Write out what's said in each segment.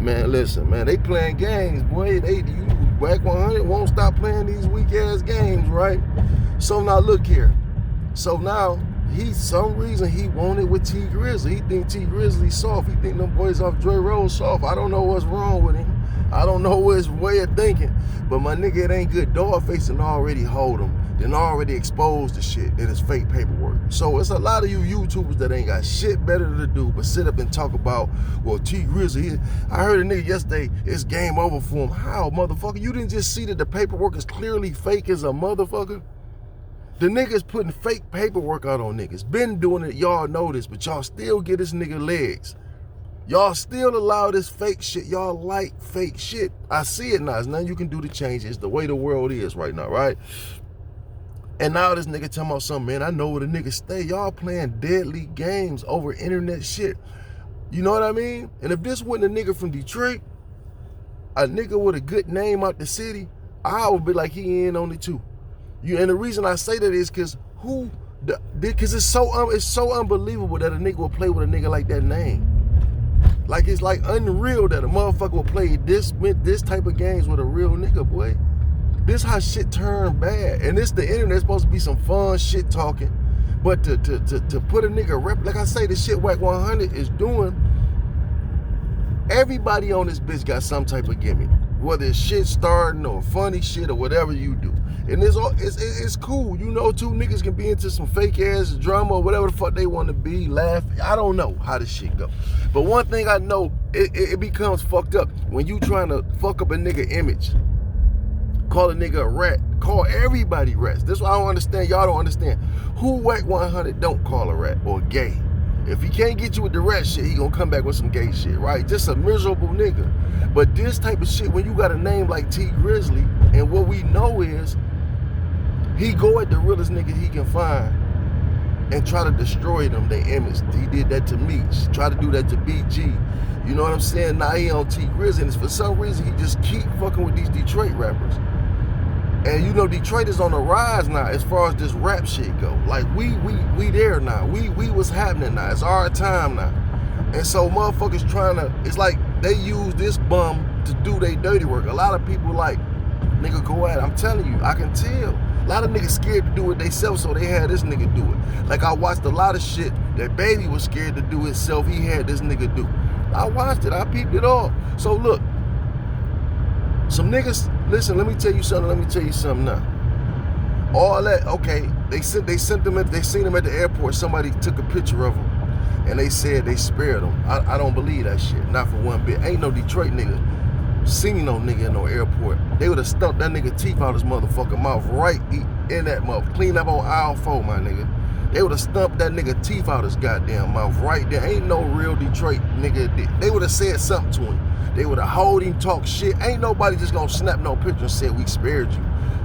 Man, listen, man, they playing games, boy. Wack100 won't stop playing these weak ass games, right? So now look here. So now some reason he wanted with T Grizzly. He think T Grizzly soft. He think them boys off Dre Road soft. I don't know what's wrong with him. I don't know his way of thinking. But my nigga, it ain't good. Dawgface and already hold him. Then already exposed the shit that is fake paperwork. So it's a lot of you YouTubers that ain't got shit better to do but sit up and talk about, well, T Grizzly, I heard a nigga yesterday, it's game over for him. How, motherfucker? You didn't just see that the paperwork is clearly fake as a motherfucker? The niggas putting fake paperwork out on niggas. Been doing it, y'all know this, but y'all still get this nigga legs. Y'all still allow this fake shit. Y'all like fake shit. I see it now. There's nothing you can do to change it. It's the way the world is right now, right? And now this nigga talking about something, man, I know where the niggas stay. Y'all playing deadly games over internet shit. You know what I mean? And if this wasn't a nigga from Detroit, a nigga with a good name out the city, I would be like, he in on it too. And the reason I say that is because it's so unbelievable that a nigga will play with a nigga like that name. Like, it's like unreal that a motherfucker will play this type of games with a real nigga, boy. This how shit turn bad. And this the internet, supposed to be some fun shit talking. But to put a nigga rep, like I say, the shit Wack100 is doing, everybody on this bitch got some type of gimmick. Whether it's shit starting or funny shit or whatever you do. And it's cool. You know, two niggas can be into some fake ass drama or whatever the fuck they want to be, laugh. I don't know how this shit go. But one thing I know, it becomes fucked up when you trying to fuck up a nigga image. Call a nigga a rat. Call everybody rats. This is what I don't understand. Y'all don't understand. Who Wack100 don't call a rat or gay? If he can't get you with the rat shit, he gonna come back with some gay shit, right? Just a miserable nigga. But this type of shit, when you got a name like T Grizzly, and what we know is, he go at the realest nigga he can find and try to destroy them, their image. He did that to me. Try to do that to BG. You know what I'm saying? Now he on T Grizzly, and for some reason, he just keep fucking with these Detroit rappers. And you know, Detroit is on the rise now as far as this rap shit go. Like, we there now. We what's happening now. It's our time now. And so motherfuckers trying to, it's like they use this bum to do their dirty work. A lot of people like, nigga, go at it. I'm telling you, I can tell. A lot of niggas scared to do it themselves, so they had this nigga do it. Like, I watched a lot of shit that Baby was scared to do himself. He had this nigga do. I watched it. I peeped it all. So look, some niggas, listen, let me tell you something now. All that, okay, they seen him at the airport. Somebody took a picture of him, and they said they spared him. I don't believe that shit, not for one bit. Ain't no Detroit nigga seen no nigga in no airport. They would have stumped that nigga teeth out his motherfucking mouth right in that mouth. Clean up on aisle 4, my nigga. They would have stumped that nigga teeth out his goddamn mouth right there. Ain't no real Detroit nigga. They would have said something to him. They would have hold him, talk shit. Ain't nobody just gonna snap no picture and say, we spared you.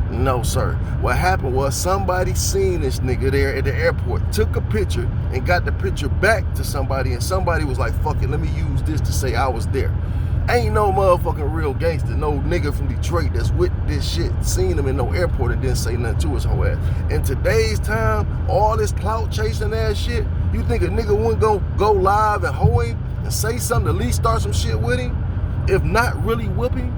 No, sir. What happened was somebody seen this nigga there at the airport, took a picture and got the picture back to somebody, and somebody was like, fuck it, let me use this to say I was there. Ain't no motherfucking real gangster, no nigga from Detroit that's with this shit, seen him in no airport and didn't say nothing to his whole ass. In today's time, all this clout chasing ass shit, you think a nigga wouldn't go live and hoe him and say something, at least start some shit with him, if not really whip him?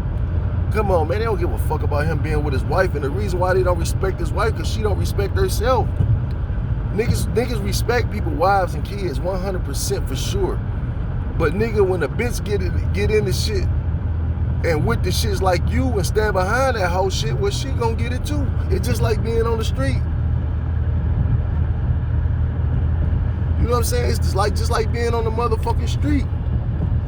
Come on, man, they don't give a fuck about him being with his wife, and the reason why they don't respect his wife, because she don't respect herself. Niggas respect people's wives and kids 100% for sure. But nigga, when a bitch get into shit and with the shits like you and stand behind that whole shit, well, she gonna get it too. It's just like being on the street. You know what I'm saying? It's just like being on the motherfucking street.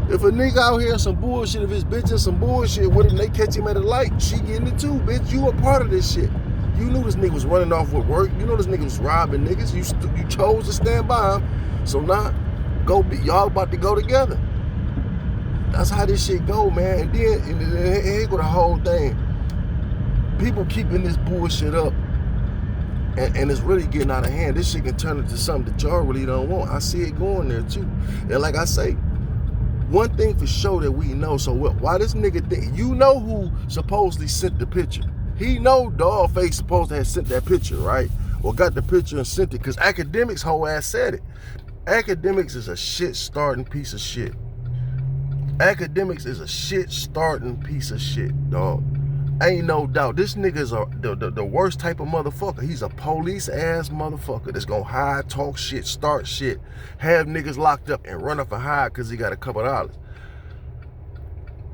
If a nigga out here some bullshit, if his bitch in some bullshit with him, they catch him at a light, she getting it too, bitch. You a part of this shit. You knew this nigga was running off with work. You know this nigga was robbing niggas. You chose to stand by him. So now, y'all about to go together. That's how this shit go, man. And then here go the whole thing. People keeping this bullshit up, and it's really getting out of hand. This shit can turn into something that y'all really don't want. I see it going there too. And like I say, one thing for sure that we know, so why this nigga think, you know who supposedly sent the picture. He know Dawgface supposed to have sent that picture, right? Or got the picture and sent it, because Akademiks whole ass said it. Akademiks is a shit starting piece of shit. Akademiks is a shit starting piece of shit, dog. Ain't no doubt. This nigga's the worst type of motherfucker. He's a police ass motherfucker that's gonna hide, talk shit, start shit, have niggas locked up and run off and hide because he got a couple dollars.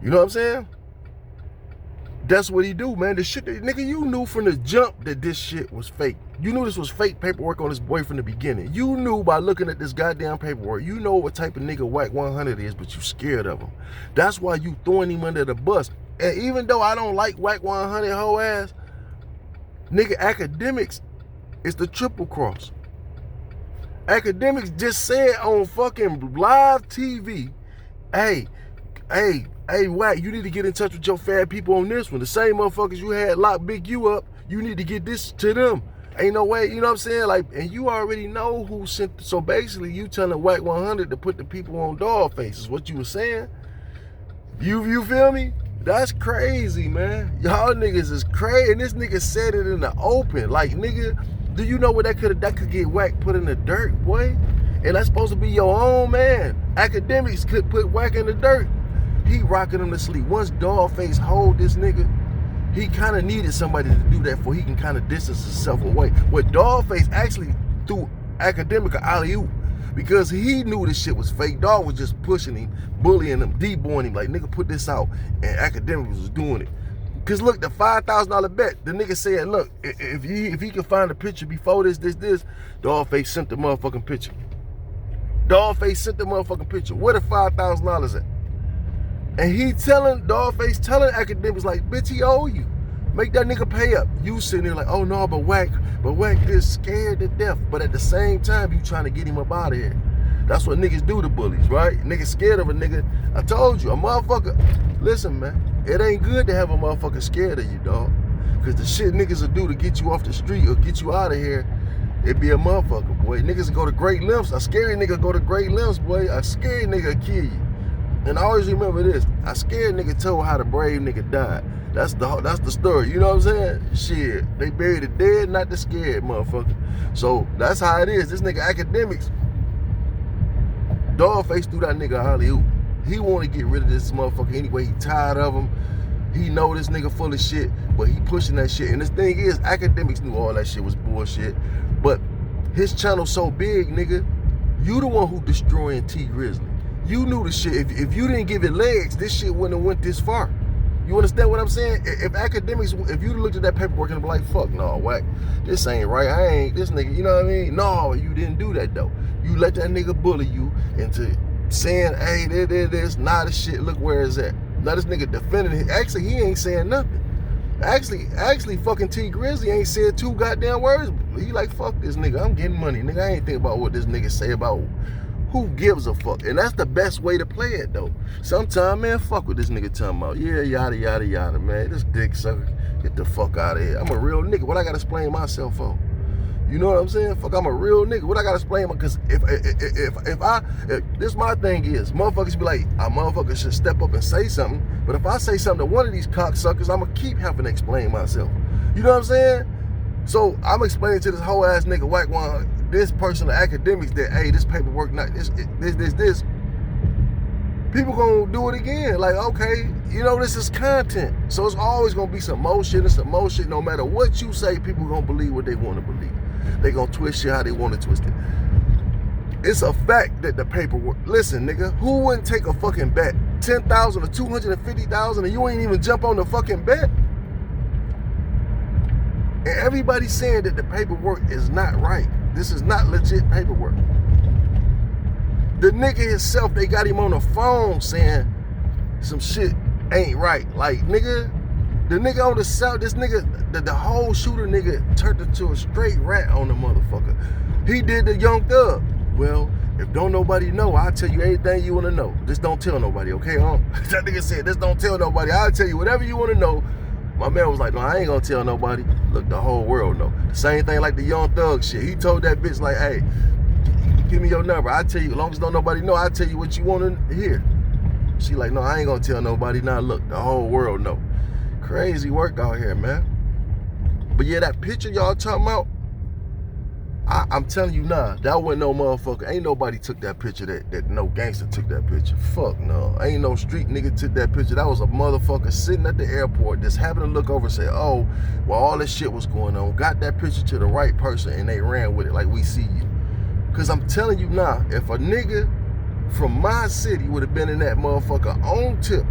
You know what I'm saying? That's what he do, man. The shit, nigga, you knew from the jump that this shit was fake. You knew this was fake paperwork on this boy from the beginning. You knew by looking at this goddamn paperwork. You know what type of nigga wack100 is, but you scared of him. That's why you throwing him under the bus. And even though I don't like wack100 whole ass, nigga, Akademiks is the triple cross. Akademiks just said on fucking live TV, hey, Wack, you need to get in touch with your fat people on this one. The same motherfuckers you had lock Big U up, you need to get this to them. Ain't no way, you know what I'm saying? Like, and you already know who sent, so basically you telling wack100 to put the people on Dawgface is what you were saying. You feel me? That's crazy, man. Y'all niggas is crazy. And this nigga said it in the open. Like, nigga, do you know what that could get Wack put in the dirt, boy? And that's supposed to be your own man. Akademiks could put Wack in the dirt. He rocking him to sleep. Once Dawgface hold this nigga, he kind of needed somebody to do that for he can kind of distance himself away. What Dawgface actually threw Akademiks an alley-oop because he knew this shit was fake. Dawg was just pushing him, bullying him, deborning him, like, nigga, put this out. And Akademiks was doing it. Cause look, the $5,000 bet, the nigga said, look, if he can find a picture before this, Dawgface sent the motherfucking picture. Dawgface sent the motherfucking picture. Where the $5,000 at? And he Dawgface telling Akademiks, like, bitch, he owe you. Make that nigga pay up. You sitting there like, oh no, but Wack is scared to death. But at the same time, you trying to get him up out of here. That's what niggas do to bullies, right? Niggas scared of a nigga. I told you, a motherfucker, listen, man, it ain't good to have a motherfucker scared of you, dog. Cause the shit niggas will do to get you off the street or get you out of here, it be a motherfucker, boy. Niggas go to great lengths. A scary nigga go to great lengths, boy. A scary nigga kill you. And I always remember this. A scared nigga told how the brave nigga died. That's the story. You know what I'm saying? Shit. They buried the dead, not the scared motherfucker. So that's how it is. This nigga Akademiks, Dawgface threw that nigga alley-oop. He want to get rid of this motherfucker anyway. He tired of him. He know this nigga full of shit, but he pushing that shit. And this thing is, Akademiks knew all that shit was bullshit. But his channel so big, nigga, you the one who destroying T Grizzly. You knew the shit. If you didn't give it legs, this shit wouldn't have went this far. You understand what I'm saying? If Akademiks, if you looked at that paperwork and be like, fuck no, Wack, this ain't right. I ain't this nigga, you know what I mean? No, you didn't do that though. You let that nigga bully you into saying, hey, this, nah, this shit, look where it's at. Now this nigga defending it. Actually, he ain't saying nothing. Actually, fucking T Grizzly ain't said 2 goddamn words. He like, fuck this nigga, I'm getting money. Nigga, I ain't think about what this nigga say about who gives a fuck. And that's the best way to play it though. Sometimes, man, fuck what this nigga talking about. Yeah, yada, yada, yada, man. This dick sucker, get the fuck out of here. I'm a real nigga. What I gotta explain myself for? You know what I'm saying? Fuck, I'm a real nigga. What I gotta explain? Because if this my thing is, motherfuckers be like, a motherfucker should step up and say something. But if I say something to one of these cocksuckers, I'm gonna keep having to explain myself. You know what I'm saying? So I'm explaining to this whole ass nigga wack100, this person of Akademiks that, hey, this paperwork, not this. People gonna do it again. Like, okay, you know, this is content. So it's always gonna be some motion and some motion. No matter what you say, people gonna believe what they want to believe. They gonna twist shit how they want to twist it. It's a fact that the paperwork, listen, nigga, who wouldn't take a fucking bet? 10,000 or 250,000 and you ain't even jump on the fucking bet? And everybody's saying that the paperwork is not right. This is not legit paperwork. The nigga himself, they got him on the phone saying some shit ain't right. Like, nigga, the nigga on the south, this nigga, the whole shooter nigga turned into a straight rat on the motherfucker. He did the Young Thug. Well, if don't nobody know, I'll tell you anything you want to know. Just don't tell nobody, okay? That nigga said, just don't tell nobody. I'll tell you whatever you want to know. My man was like, no, I ain't gonna tell nobody. Look, the whole world know. The same thing like the Young Thug shit. He told that bitch like, hey, give me your number. I'll tell you, as long as don't nobody know, I'll tell you what you want to hear. She like, no, I ain't gonna tell nobody. Now look, the whole world know. Crazy work out here, man. But yeah, that picture y'all talking about, I'm telling you now, that wasn't no motherfucker. Ain't nobody took that picture that no gangster took that picture. Fuck no. Ain't no street nigga took that picture. That was a motherfucker sitting at the airport just happened to look over and say, oh, well, all this shit was going on. Got that picture to the right person and they ran with it like we see you. Cause I'm telling you now, if a nigga from my city would have been in that motherfucker on tip,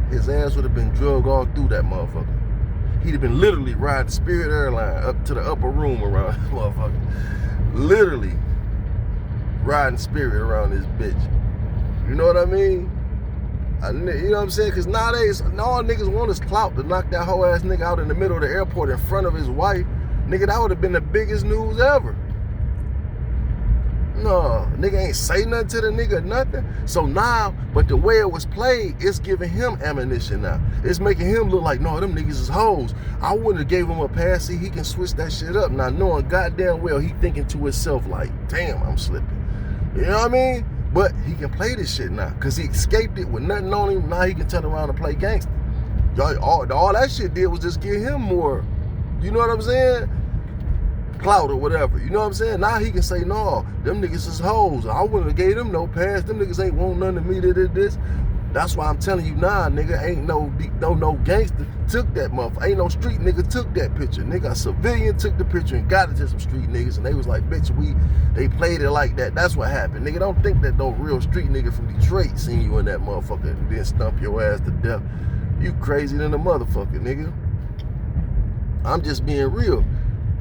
his ass would have been drugged all through that motherfucker. He'd have been literally riding Spirit Airline up to the upper room around this motherfucker. Literally riding Spirit around this bitch. You know what I mean? You know what I'm saying? Because nowadays, all niggas want is clout to knock that whole ass nigga out in the middle of the airport in front of his wife. Nigga, that would have been the biggest news ever. No, nigga ain't say nothing to the nigga, nothing. So now, but the way it was played, it's giving him ammunition now. It's making him look like, no, them niggas is hoes. I wouldn't have gave him a pass. See, he can switch that shit up. Now, knowing goddamn well, he thinking to himself like, damn, I'm slipping. You know what I mean? But he can play this shit now because he escaped it with nothing on him. Now he can turn around and play gangster. All that shit did was just give him more, you know what I'm saying? Clout or whatever, you know what I'm saying? Now he can say, no, them niggas is hoes. I wouldn't have gave them no pass. Them niggas ain't want nothing to me that did this. That's why I'm telling you, nah, nigga, ain't no gangster took that motherfucker. Ain't no street nigga took that picture. Nigga, a civilian took the picture and got it to some street niggas, and they was like, bitch, they played it like that. That's what happened. Nigga, don't think that no real street nigga from Detroit seen you in that motherfucker and then stump your ass to death. You crazy than a motherfucker, nigga. I'm just being real.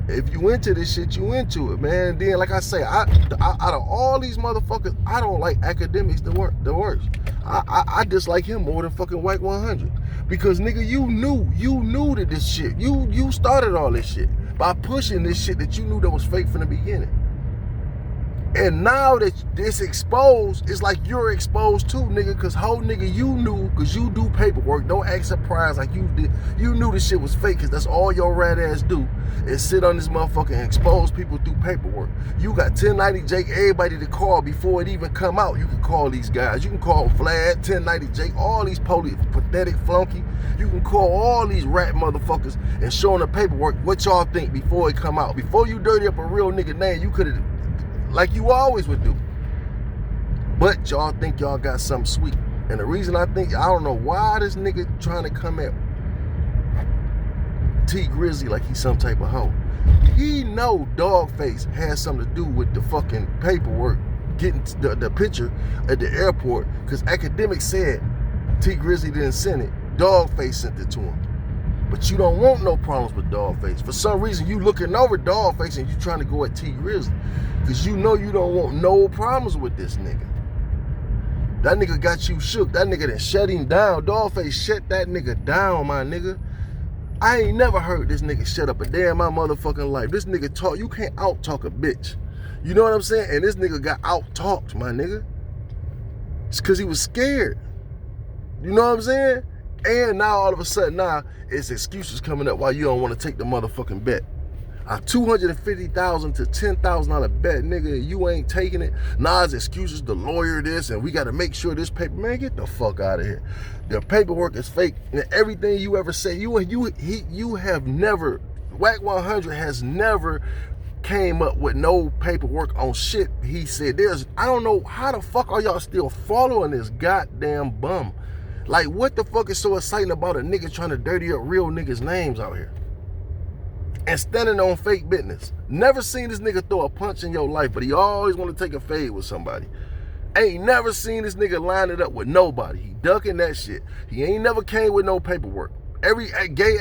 If you into this shit, you into it, man. Then, like I say, out of all these motherfuckers, I don't like Akademiks the worst. I dislike him more than fucking wack100. Because, nigga, you knew that this shit, you started all this shit by pushing this shit that you knew that was fake from the beginning. And now that it's exposed, it's like you're exposed too, nigga, because whole nigga, you knew, because you do paperwork, don't act surprised like you did. You knew this shit was fake, because that's all your rat ass do, is sit on this motherfucker and expose people through paperwork. You got 1090 Jake, everybody to call before it even come out. You can call these guys. You can call Vlad, 1090 Jake, all these pathetic flunky. You can call all these rat motherfuckers and show them the paperwork, what y'all think before it come out. Before you dirty up a real nigga name, you could have, like you always would do. But y'all think y'all got something sweet. And the reason I don't know why this nigga trying to come at T Grizzly like he's some type of hoe. He know Dawgface has something to do with the fucking paperwork, getting the picture at the airport, because Akademiks said T Grizzly didn't send it. Dawgface sent it to him. But you don't want no problems with Dawgface. For some reason, you looking over Dawgface and you trying to go at T Grizzly. Because you know you don't want no problems with this nigga. That nigga got you shook. That nigga done shut him down. Dawgface shut that nigga down, my nigga. I ain't never heard this nigga shut up a day in my motherfucking life. This nigga talk, you can't out-talk a bitch. You know what I'm saying? And this nigga got out-talked, my nigga. It's because he was scared. You know what I'm saying? And now all of a sudden now it's excuses coming up why you don't want to take the motherfucking bet. A $250,000 to $10,000 bet, nigga, you ain't taking it. Nah, it's excuses, the lawyer this, and we got to make sure this paper, man, get the fuck out of here. The paperwork is fake, and everything you ever say, you have never, wack100 has never came up with no paperwork on shit. He said, I don't know how the fuck are y'all still following this goddamn bum. Like, what the fuck is so exciting about a nigga trying to dirty up real niggas' names out here? And standing on fake business. Never seen this nigga throw a punch in your life, but he always want to take a fade with somebody. Ain't never seen this nigga line it up with nobody. He ducking that shit. He ain't never came with no paperwork. Every gay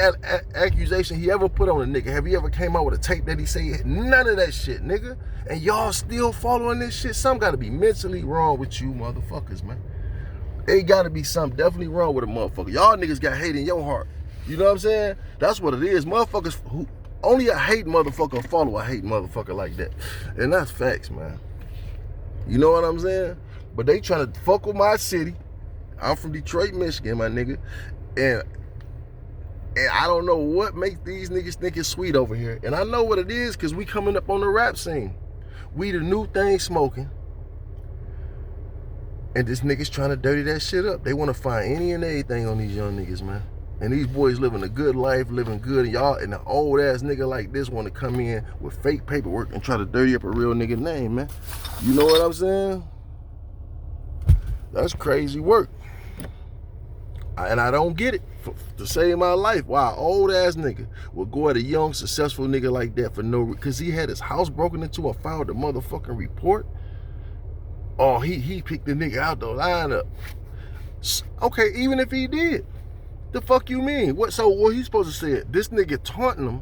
accusation he ever put on a nigga, have he ever came out with a tape that he said? None of that shit, nigga. And y'all still following this shit? Something gotta be mentally wrong with you motherfuckers, man. It gotta be something definitely wrong with a motherfucker. Y'all niggas got hate in your heart. You know what I'm saying? That's what it is. Motherfuckers who only a hate motherfucker follow a hate motherfucker like that. And that's facts, man. You know what I'm saying? But they trying to fuck with my city. I'm from Detroit, Michigan, my nigga. And I don't know what makes these niggas think it's sweet over here. And I know what it is, because we coming up on the rap scene. We the new thing smoking. And this nigga's trying to dirty that shit up. They want to find any and everything on these young niggas, man. And these boys living a good life, living good, and y'all, and an old ass nigga like this want to come in with fake paperwork and try to dirty up a real nigga name, man. You know what I'm saying? That's crazy work. And I don't get it. To save my life, why an old ass nigga would go at a young, successful nigga like that for no reason, because he had his house broken into and filed a motherfucking report. Oh, he picked the nigga out the lineup. Okay, even if he did, the fuck you mean? What? So what he supposed to say? This nigga taunting him.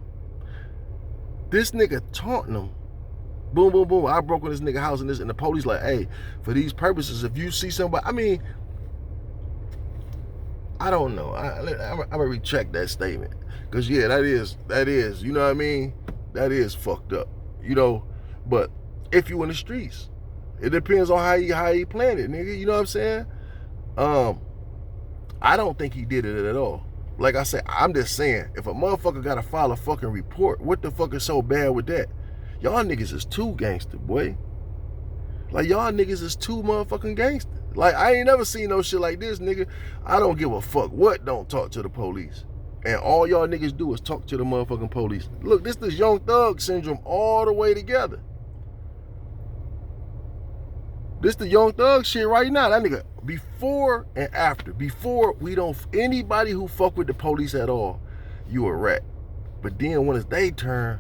This nigga taunting him. Boom, boom, boom. I broke in this nigga house and this, and the police like, hey, for these purposes, if you see somebody, I mean, I don't know. I'm gonna retract that statement, cause yeah, that is, you know what I mean? That is fucked up, you know. But if you in the streets, it depends on how you plan it, nigga. You know what I'm saying? I don't think he did it at all. Like I said, I'm just saying, if a motherfucker gotta file a fucking report, what the fuck is so bad with that? Y'all niggas is too gangster, boy. Like, y'all niggas is too motherfucking gangster. Like, I ain't never seen no shit like this, nigga. I don't give a fuck what don't talk to the police. And all y'all niggas do is talk to the motherfucking police. Look, this is Young Thug syndrome all the way together. This the Young Thug shit right now. That nigga, before and after. Before, we don't, anybody who fuck with the police at all, you a rat. But then when it's their turn,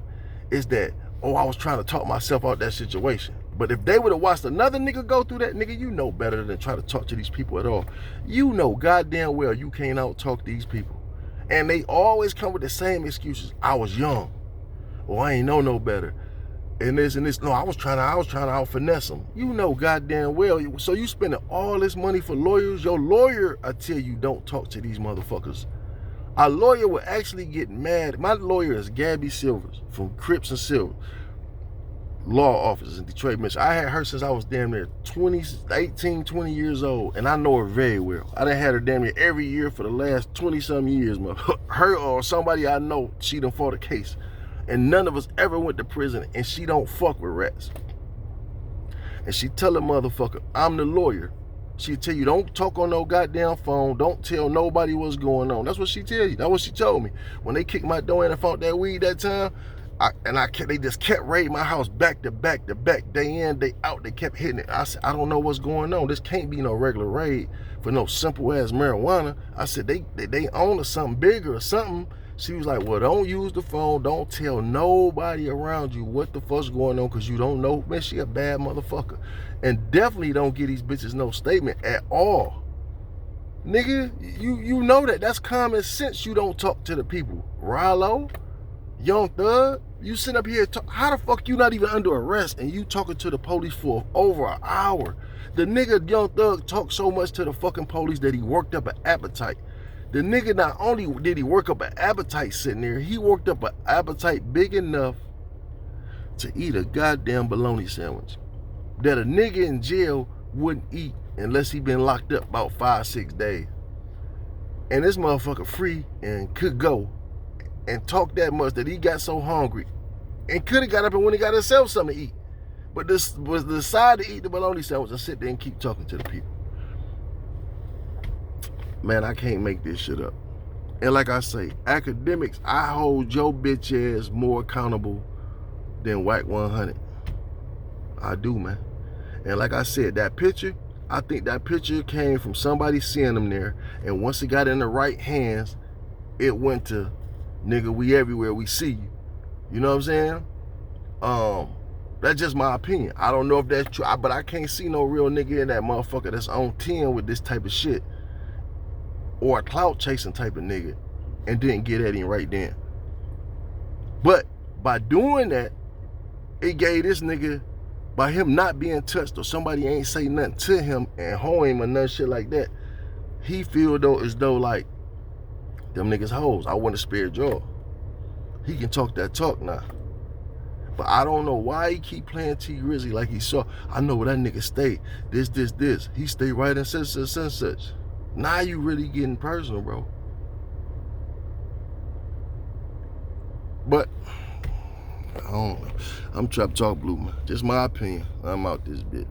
it's that, oh, I was trying to talk myself out that situation. But if they would have watched another nigga go through that, nigga, you know better than try to talk to these people at all. You know goddamn well you can't out talk these people. And they always come with the same excuses. I was young. Or I ain't know no better. And this. No, I was trying to out finesse them. You know goddamn well. So you spending all this money for lawyers. Your lawyer, I tell you, don't talk to these motherfuckers. A lawyer will actually get mad. My lawyer is Gabby Silvers from Crips and Silver law offices in Detroit, Michigan. I had her since I was damn near 18, 20 years old, and I know her very well. I done had her damn near every year for the last 20-some years. Her or somebody I know, she done fought a case. And none of us ever went to prison, and she don't fuck with rats. And she tell a motherfucker, I'm the lawyer. She tell you, don't talk on no goddamn phone. Don't tell nobody what's going on. That's what she tell you. That's what she told me. When they kicked my door in and found that weed that time, they just kept raiding my house back to back to back, day in, day out. They kept hitting it. I said, I don't know what's going on. This can't be no regular raid for no simple ass marijuana. I said, they own something bigger or something. She was like, well, don't use the phone. Don't tell nobody around you what the fuck's going on, because you don't know. Man, she a bad motherfucker. And definitely don't give these bitches no statement at all. Nigga, you know that. That's common sense. You don't talk to the people. Rallo, Young Thug, you sit up here, how the fuck you not even under arrest and you talking to the police for over an hour? The nigga Young Thug talked so much to the fucking police that he worked up an appetite. The nigga, not only did he work up an appetite sitting there, he worked up an appetite big enough to eat a goddamn bologna sandwich that a nigga in jail wouldn't eat unless he been locked up about 5-6 days. And this motherfucker free and could go and talk that much that he got so hungry and could have got up and went and got himself something to eat. But this was decided to eat the bologna sandwich and sit there and keep talking to the people. Man, I can't make this shit up. And like I say, Akademiks, I hold your bitch ass more accountable than wack100. I do, man. And like I said, that picture, I think that picture came from somebody seeing them there, and once it got in the right hands, it went to, nigga, we everywhere, we see you. You know what I'm saying? That's just my opinion. I don't know if that's true, but I can't see no real nigga in that motherfucker that's on 10 with this type of shit, or a clout chasing type of nigga, and didn't get at him right then. But by doing that, it gave this nigga, by him not being touched or somebody ain't say nothing to him and hold him or nothing shit like that, he feel though as though like, them niggas hoes, I want to spare jaw. He can talk that talk now. But I don't know why he keep playing T Grizzly like he saw. I know where that nigga stay. This. He stay right in such. Now you really getting personal, bro. But I don't know. I'm Trap Talk Blue, man. Just my opinion. I'm out this bit.